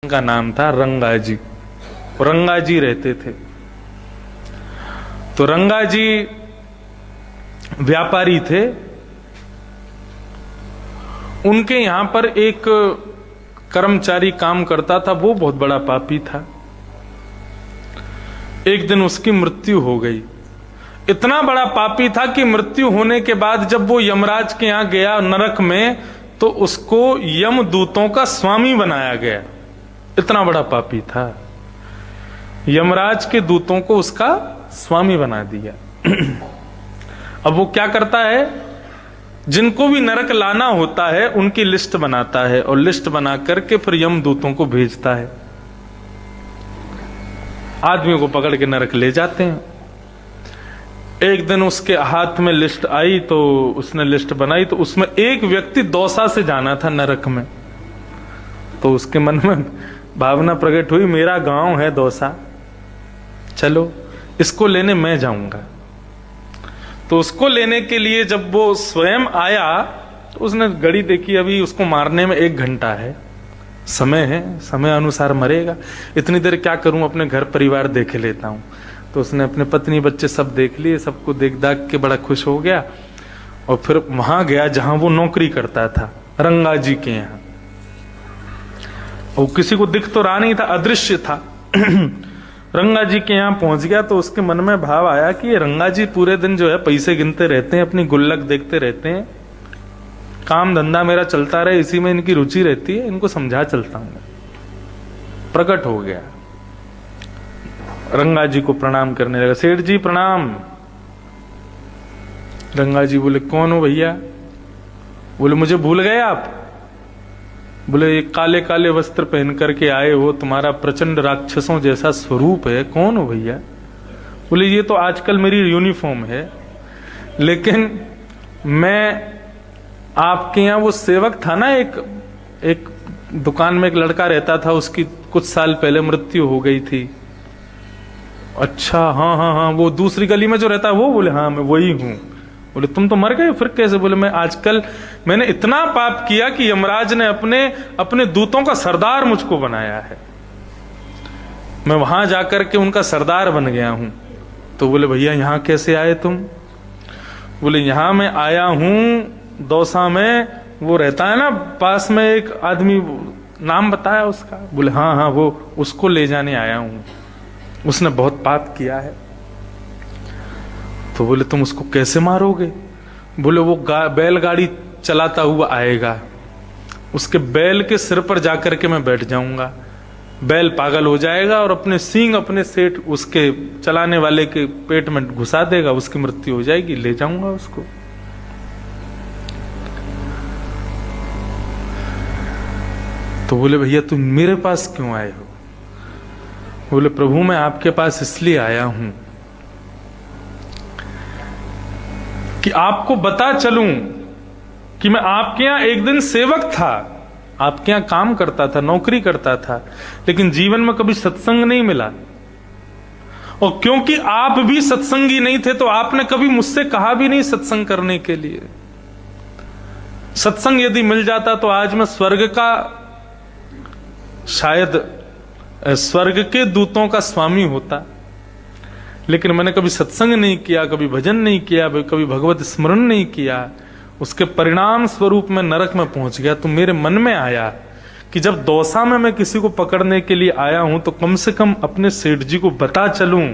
का नाम था रंगाजी। रंगाजी रहते थे। तो रंगाजी व्यापारी थे। उनके यहां पर एक कर्मचारी काम करता था, वो बहुत बड़ा पापी था। एक दिन उसकी मृत्यु हो गई। इतना बड़ा पापी था कि मृत्यु होने के बाद जब वो यमराज के यहां गया नरक में, तो उसको यमदूतों का स्वामी बनाया गया। इतना बड़ा पापी था, यमराज के दूतों को उसका स्वामी बना दिया। अब वो क्या करता है, जिनको भी नरक लाना होता है उनकी लिस्ट बनाता है और लिस्ट बना करके फिर यमदूतों को भेजता है। आदमी को पकड़ के नरक ले जाते हैं। एक दिन उसके हाथ में लिस्ट आई, तो उसने लिस्ट बनाई, तो उसमें एक व्यक्ति दौसा से जाना था नरक में। तो उसके मन में भावना प्रकट हुई, मेरा गांव है दौसा, चलो इसको लेने मैं जाऊंगा। तो उसको लेने के लिए जब वो स्वयं आया, तो उसने घड़ी देखी, अभी उसको मारने में 1 घंटा है, समय है, समय अनुसार मरेगा, इतनी देर क्या करूं, अपने घर परिवार देख लेता हूं। तो उसने अपने पत्नी बच्चे सब देख लिए, सबको देख दाख के बड़ा खुश हो गया और फिर वहां गया जहां वो नौकरी करता था, रंगाजी के यहां। वो किसी को दिख तो रहा नहीं था, अदृश्य था। रंगाजी के यहां पहुंच गया तो उसके मन में भाव आया कि ये रंगाजी पूरे दिन जो है पैसे गिनते रहते हैं, अपनी गुल्लक देखते रहते हैं, काम धंधा मेरा चलता रहे, इसी में इनकी रुचि रहती है, इनको समझा चलता हूं। प्रकट हो गया, रंगाजी को प्रणाम करने लगा। सेठ जी प्रणाम। रंगाजी बोले कौन हो भैया? बोले मुझे भूल गए आप? बोले काले काले वस्त्र पहन करके आए हो, तुम्हारा प्रचंड राक्षसों जैसा स्वरूप है, कौन हो भैया? बोले ये तो आजकल मेरी यूनिफॉर्म है, लेकिन मैं आपके यहाँ वो सेवक था ना, एक दुकान में एक लड़का रहता था, उसकी कुछ साल पहले मृत्यु हो गई थी। अच्छा हाँ हाँ हाँ, वो दूसरी गली में जो रहता है वो? बोले हाँ मैं वही हूं। बोले तुम तो मर गए फिर कैसे? बोले मैं आजकल मैंने इतना पाप किया कि यमराज ने अपने दूतों का सरदार मुझको बनाया है, मैं वहां जाकर के उनका सरदार बन गया हूं। तो बोले भैया यहां कैसे आए तुम? बोले यहां मैं आया हूं दौसा में, वो रहता है ना पास में एक आदमी, नाम बताया उसका? बोले हाँ हाँ वो, उसको ले जाने आया हूं, उसने बहुत पाप किया है। तो बोले तुम उसको कैसे मारोगे? बोले वो बैलगाड़ी चलाता हुआ आएगा, उसके बैल के सिर पर जाकर के मैं बैठ जाऊंगा, बैल पागल हो जाएगा और अपने सींग अपने सेठ उसके चलाने वाले के पेट में घुसा देगा, उसकी मृत्यु हो जाएगी, ले जाऊंगा उसको। तो बोले भैया तुम मेरे पास क्यों आए हो? बोले प्रभु मैं आपके पास इसलिए आया हूं कि आपको बता चलूं कि मैं आपके यहां एक दिन सेवक था, आपके यहां काम करता था, नौकरी करता था, लेकिन जीवन में कभी सत्संग नहीं मिला। और क्योंकि आप भी सत्संगी नहीं थे, तो आपने कभी मुझसे कहा भी नहीं सत्संग करने के लिए। सत्संग यदि मिल जाता तो आज मैं स्वर्ग का, शायद स्वर्ग के दूतों का स्वामी होता, लेकिन मैंने कभी सत्संग नहीं किया, कभी भजन नहीं किया, कभी भगवत स्मरण नहीं किया। उसके परिणाम स्वरूप मैं नरक में पहुंच गया। तो मेरे मन में आया कि जब दौसा में मैं किसी को पकड़ने के लिए आया हूं, तो कम से कम अपने सेठ जी को बता चलूं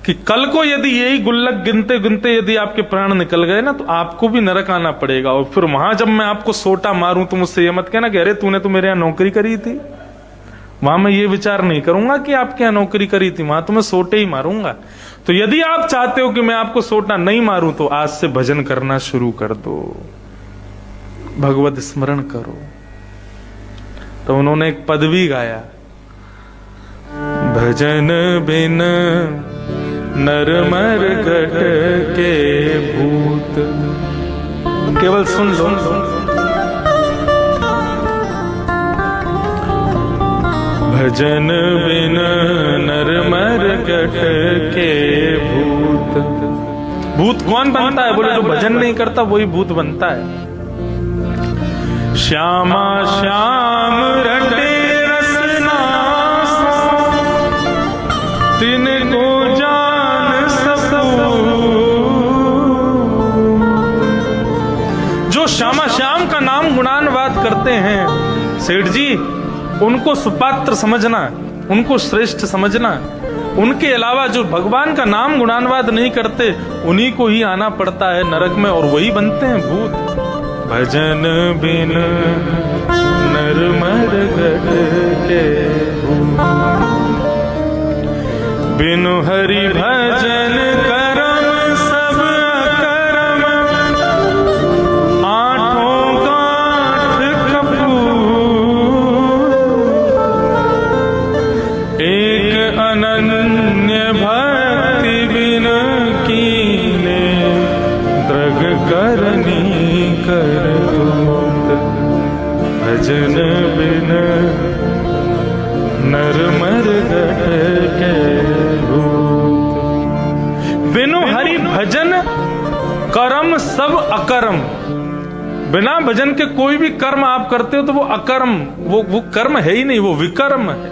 कि कल को यदि यही गुल्लक गिनते गिनते यदि आपके प्राण निकल गए ना, तो आपको भी नरक आना पड़ेगा। और फिर वहां जब मैं आपको सोटा मारूं तो मुझसे ये मत कहना कि अरे तूने तो मेरे यहां नौकरी करी थी। वहां मैं ये विचार नहीं करूंगा कि आपके यहां नौकरी करी थी, वहां तो मैं सोटे ही मारूंगा। तो यदि आप चाहते हो कि मैं आपको सोटा नहीं मारूं, तो आज से भजन करना शुरू कर दो, भगवत स्मरण करो। तो उन्होंने एक पद भी गाया, भजन बिन नरमर घट के भूत। केवल सुन लो, भजन बिन नरमर घट के भूत। भूत कौन बनता है? बोले जो भजन नहीं करता वही भूत बनता है। श्यामा श्याम रटे बनते हैं सेठ जी, उनको सुपात्र समझना, उनको श्रेष्ठ समझना। उनके अलावा जो भगवान का नाम गुणानुवाद नहीं करते, उन्हीं को ही आना पड़ता है नरक में, और वही बनते हैं भूत। भजन बिन नर मर गए, बिनु हरि भजन करम सब अकरम, आठों गांठ कपूर, एक अनन्य भक्ति बिन कीने, दृग करनी कर दूत। भजन बिन नर मर गए, बिनु हरि भजन कर्म सब अकर्म। बिना भजन के कोई भी कर्म आप करते हो तो वो अकर्म, वो कर्म है ही नहीं, वो विकर्म है।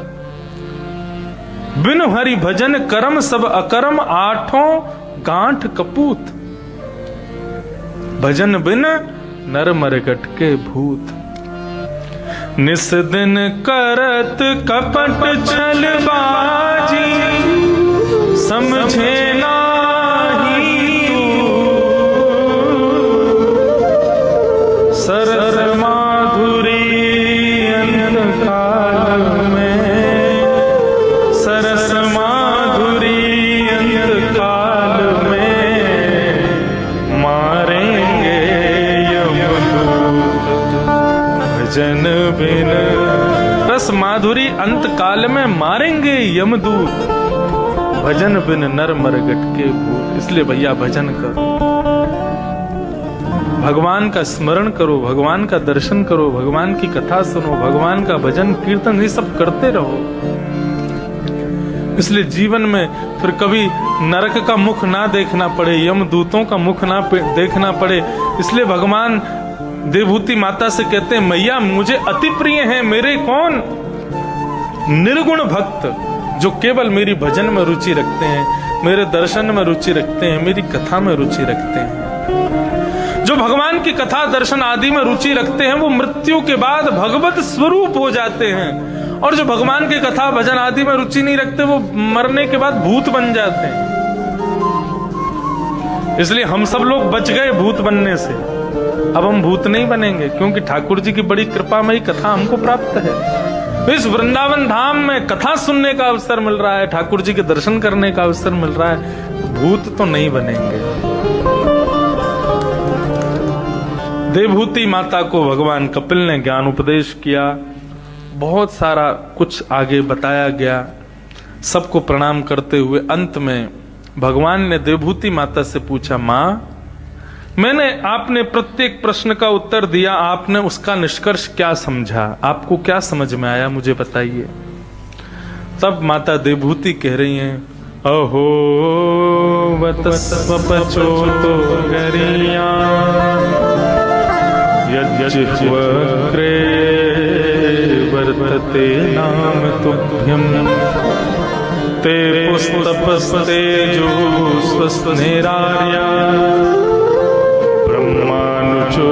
बिनु हरि भजन कर्म सब अकर्म, आठों गांठ कपूत। भजन बिन नर मर गट के भूत। निस दिन करत कपट छलबाजी, समझे नाही तू। सरस माधुरी अंत काल में, सरस माधुरी अंत काल में, मारेंगे यमदूत। भजन बिन रस माधुरी अंत काल में मारेंगे यमदूत। भजन बिन नर मर गट के भूत। इसलिए भैया भजन करो, भगवान का स्मरण करो, भगवान का दर्शन करो, भगवान की कथा सुनो, भगवान का भजन कीर्तन ये सब करते रहो। इसलिए जीवन में फिर कभी नरक का मुख ना देखना पड़े, यमदूतों का मुख ना देखना पड़े। इसलिए भगवान देवभूति माता से कहते हैं, मैया मुझे अति प्रिय हैं मेरे कौन? निर्गुण भक्त, जो केवल मेरी भजन में रुचि रखते हैं, मेरे दर्शन में रुचि रखते हैं, मेरी कथा में रुचि रखते हैं। जो भगवान की कथा दर्शन आदि में रुचि रखते हैं, वो मृत्यु के बाद भगवत स्वरूप हो जाते हैं। और जो भगवान की कथा भजन आदि में रुचि नहीं रखते, वो मरने के बाद भूत बन जाते हैं। इसलिए हम सब लोग बच गए भूत बनने से। अब हम भूत नहीं बनेंगे, क्योंकि ठाकुर जी की बड़ी कृपामयी कथा हमको प्राप्त है। इस वृंदावन धाम में कथा सुनने का अवसर मिल रहा है, ठाकुर जी के दर्शन करने का अवसर मिल रहा है। भूत तो नहीं बनेंगे। देवभूति माता को भगवान कपिल ने ज्ञान उपदेश किया, बहुत सारा कुछ आगे बताया गया। सबको प्रणाम करते हुए अंत में भगवान ने देवभूति माता से पूछा, माँ मैंने आपने प्रत्येक प्रश्न का उत्तर दिया, आपने उसका निष्कर्ष क्या समझा, आपको क्या समझ में आया, मुझे बताइए। तब माता देवभूति कह रही हैं, अहो वत्सपचोतो गरिया यज्जिह्वक्रे वर्तते नाम तुभ्यं ते पुस्तपस्ते जो स्वस्नेरार्या ब्रह्मानुचो